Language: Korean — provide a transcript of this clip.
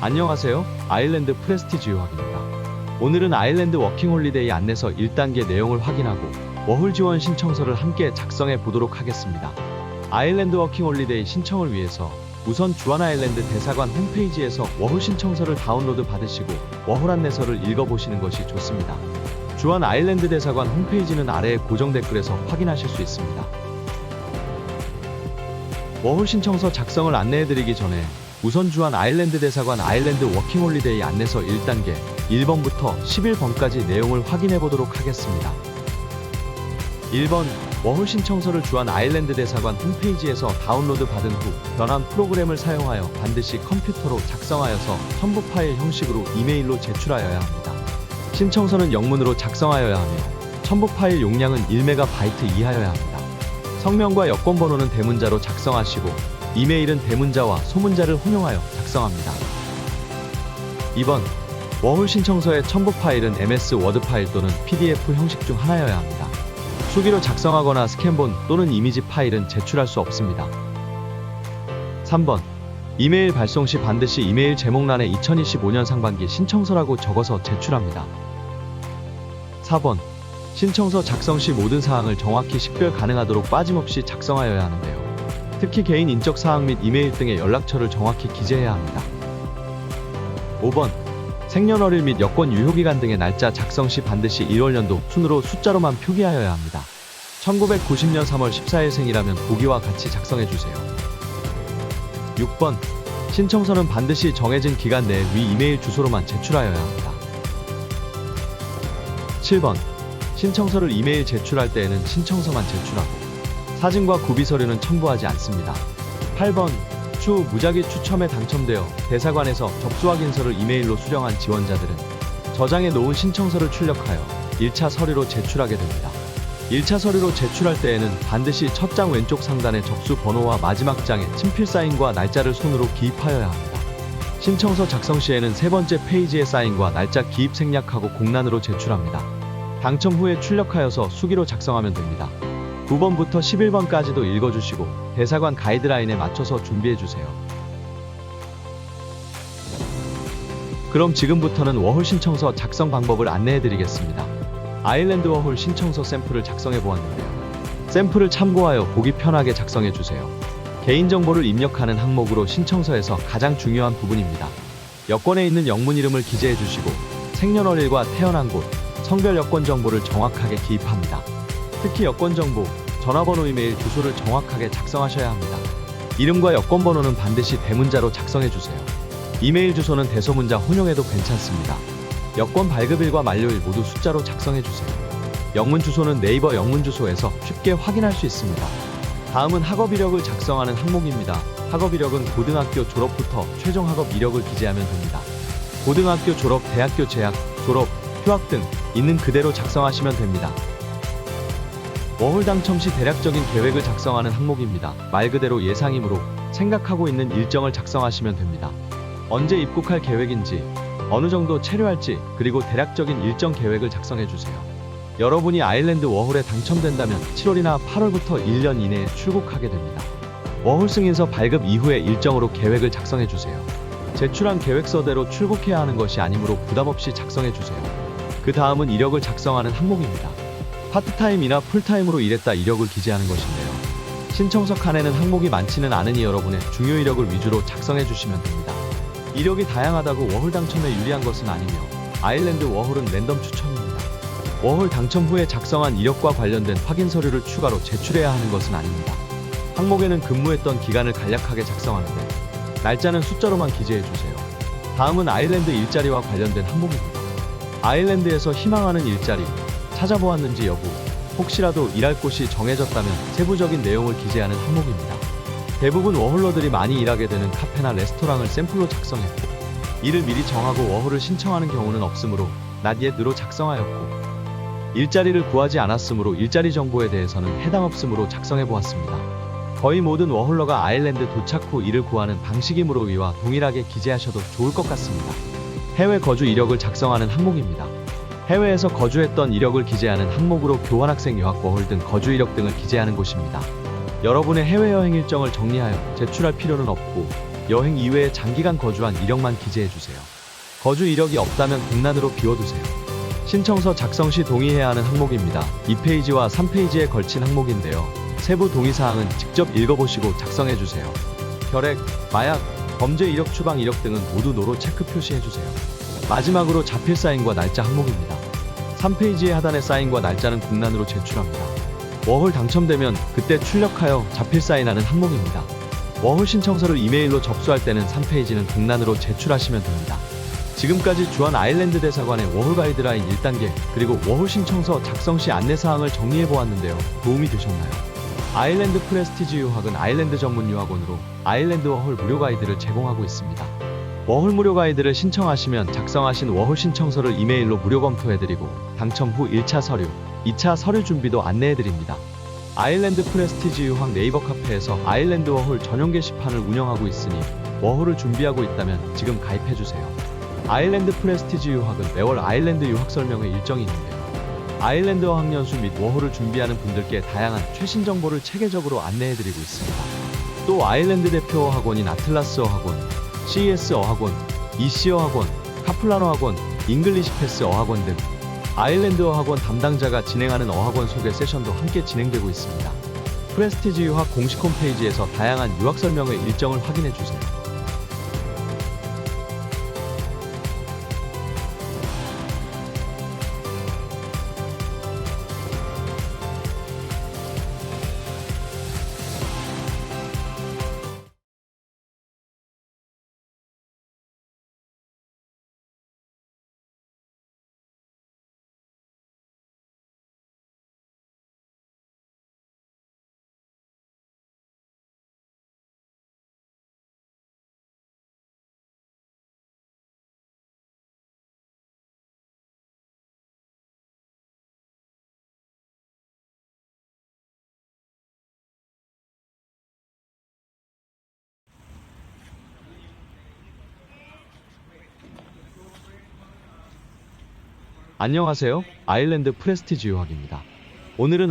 안녕하세요. 아일랜드 프레스티지 유학입니다. 오늘은 아일랜드 워킹홀리데이 안내서 1단계 내용을 확인하고 워홀 지원 신청서를 함께 작성해 보도록 하겠습니다. 아일랜드 워킹홀리데이 신청을 위해서 우선 주안아일랜드 대사관 홈페이지에서 워홀 신청서를 다운로드 받으시고 워홀 안내서를 읽어보시는 것이 좋습니다. 주안아일랜드 대사관 홈페이지는 아래의 고정 댓글에서 확인하실 수 있습니다. 워홀 신청서 작성을 안내해드리기 전에 우선 주안아일랜드 대사관 아일랜드 워킹홀리데이 안내서 1단계 1번부터 11번까지 내용을 확인해 보도록 하겠습니다. 1번 워홀 신청서를 주안아일랜드 대사관 홈페이지에서 다운로드 받은 후 변환 프로그램을 사용하여 반드시 컴퓨터로 작성하여서 첨부 파일 형식으로 이메일로 제출하여야 합니다. 신청서는 영문으로 작성하여야 하며 첨부 파일 용량은 1MB 이하여야 합니다. 성명과 여권번호는 대문자로 작성하시고 이메일은 대문자와 소문자를 혼용하여 작성합니다. 2번 워홀 신청서의 첨부 파일은 MS 워드 파일 또는 PDF 형식 중 하나여야 합니다. 수기로 작성하거나 스캔본 또는 이미지 파일은 제출할 수 없습니다. 3번 이메일 발송 시 반드시 이메일 제목란에 2025년 상반기 신청서라고 적어서 제출합니다. 4번 신청서 작성 시 모든 사항을 정확히 식별 가능하도록 빠짐없이 작성하여야 하는데요. 특히 개인 인적 사항 및 이메일 등의 연락처를 정확히 기재해야 합니다. 5번 생년월일 및 여권 유효기간 등의 날짜 작성 시 반드시 1월년도 순으로 숫자로만 표기하여야 합니다. 1990년 3월 14일생이라면 보기와 같이 작성해주세요. 6번 신청서는 반드시 정해진 기간 내에 위 이메일 주소로만 제출하여야 합니다. 7번 신청서를 이메일 제출할 때에는 신청서만 제출하고 사진과 구비서류는 첨부하지 않습니다. 8번 추후 무작위 추첨에 당첨되어 대사관에서 접수 확인서를 이메일로 수령한 지원자들은 저장해 놓은 신청서를 출력하여 1차 서류로 제출하게 됩니다. 1차 서류로 제출할 때에는 반드시 첫 장 왼쪽 상단의 접수 번호와 마지막 장에 친필 사인과 날짜를 손으로 기입하여야 합니다. 신청서 작성 시에는 세 번째 페이지의 사인과 날짜 기입 생략하고 공란으로 제출합니다. 당첨 후에 출력하여서 수기로 작성하면 됩니다. 9번부터 11번까지도 읽어주시고 대사관 가이드라인에 맞춰서 준비해주세요. 그럼 지금부터는 워홀 신청서 작성 방법을 안내해드리겠습니다. 아일랜드 워홀 신청서 샘플을 작성해보았는데요. 샘플을 참고하여 보기 편하게 작성해주세요. 개인정보를 입력하는 항목으로 신청서에서 가장 중요한 부분입니다. 여권에 있는 영문 이름을 기재해주시고 생년월일과 태어난 곳, 성별 여권 정보를 정확하게 기입합니다. 특히 여권 정보, 전화번호, 이메일 주소를 정확하게 작성하셔야 합니다. 이름과 여권번호는 반드시 대문자로 작성해주세요. 이메일 주소는 대소문자 혼용해도 괜찮습니다. 여권 발급일과 만료일 모두 숫자로 작성해주세요. 영문 주소는 네이버 영문 주소에서 쉽게 확인할 수 있습니다. 다음은 학업 이력을 작성하는 항목입니다. 학업 이력은 고등학교 졸업부터 최종 학업 이력을 기재하면 됩니다. 고등학교 졸업, 대학교 재학, 졸업, 휴학 등 있는 그대로 작성하시면 됩니다. 워홀 당첨 시 대략적인 계획을 작성하는 항목입니다. 말 그대로 예상이므로 생각하고 있는 일정을 작성하시면 됩니다. 언제 입국할 계획인지, 어느 정도 체류할지, 그리고 대략적인 일정 계획을 작성해주세요. 여러분이 아일랜드 워홀에 당첨된다면 7월이나 8월부터 1년 이내에 출국하게 됩니다. 워홀 승인서 발급 이후의 일정으로 계획을 작성해주세요. 제출한 계획서대로 출국해야 하는 것이 아니므로 부담없이 작성해주세요. 그 다음은 이력을 작성하는 항목입니다. 파트타임이나 풀타임으로 일했다 이력을 기재하는 것인데요. 신청서 칸에는 항목이 많지는 않으니 여러분의 중요 이력을 위주로 작성해 주시면 됩니다. 이력이 다양하다고 워홀 당첨에 유리한 것은 아니며 아일랜드 워홀은 랜덤 추첨입니다. 워홀 당첨 후에 작성한 이력과 관련된 확인 서류를 추가로 제출해야 하는 것은 아닙니다. 항목에는 근무했던 기간을 간략하게 작성하는데 날짜는 숫자로만 기재해 주세요. 다음은 아일랜드 일자리와 관련된 항목입니다. 아일랜드에서 희망하는 일자리, 찾아보았는지 여부, 혹시라도 일할 곳이 정해졌다면 세부적인 내용을 기재하는 항목입니다. 대부분 워홀러들이 많이 일하게 되는 카페나 레스토랑을 샘플로 작성했고 이를 미리 정하고 워홀을 신청하는 경우는 없으므로 not yet으로 작성하였고 일자리를 구하지 않았으므로 일자리 정보에 대해서는 해당 없음으로 작성해보았습니다. 거의 모든 워홀러가 아일랜드 도착 후 일을 구하는 방식이므로 위와 동일하게 기재하셔도 좋을 것 같습니다. 해외 거주 이력을 작성하는 항목입니다. 해외에서 거주했던 이력을 기재하는 항목으로 교환학생, 유학, 워홀 등 거주 이력 등을 기재하는 곳입니다. 여러분의 해외여행 일정을 정리하여 제출할 필요는 없고 여행 이외에 장기간 거주한 이력만 기재해주세요. 거주 이력이 없다면 국난으로 비워두세요. 신청서 작성 시 동의해야 하는 항목입니다. 2페이지와 3페이지에 걸친 항목인데요. 세부 동의사항은 직접 읽어보시고 작성해주세요. 혈액, 마약, 범죄 이력, 추방 이력 등은 모두 노로 체크 표시해주세요. 마지막으로 자필 사인과 날짜 항목입니다. 3페이지의 하단의 사인과 날짜는 국난으로 제출합니다. 워홀 당첨되면 그때 출력하여 자필 사인하는 항목입니다. 워홀 신청서를 이메일로 접수할 때는 3페이지는 국난으로 제출하시면 됩니다. 지금까지 주한 아일랜드 대사관의 워홀 가이드라인 1단계 그리고 워홀 신청서 작성 시 안내사항을 정리해보았는데요. 도움이 되셨나요? 아일랜드 프레스티지 유학은 아일랜드 전문 유학원으로 아일랜드 워홀 무료 가이드를 제공하고 있습니다. 워홀 무료 가이드를 신청하시면 작성하신 워홀 신청서를 이메일로 무료 검토해드리고 당첨 후 1차 서류, 2차 서류 준비도 안내해드립니다. 아일랜드 프레스티지 유학 네이버 카페에서 아일랜드 워홀 전용 게시판을 운영하고 있으니 워홀을 준비하고 있다면 지금 가입해주세요. 아일랜드 프레스티지 유학은 매월 아일랜드 유학 설명회 일정이 있는데요. 아일랜드 어학연수 및 워홀을 준비하는 분들께 다양한 최신 정보를 체계적으로 안내해드리고 있습니다. 또 아일랜드 대표 어학원인 아틀라스 어학원, CES 어학원, EC 어학원, 카플란 어학원, 잉글리시 패스 어학원 등 아일랜드 어학원 담당자가 진행하는 어학원 소개 세션도 함께 진행되고 있습니다. 프레스티지 유학 공식 홈페이지에서 다양한 유학 설명회 일정을 확인해주세요. 안녕하세요. 아일랜드 프레스티지 유학입니다. 오늘은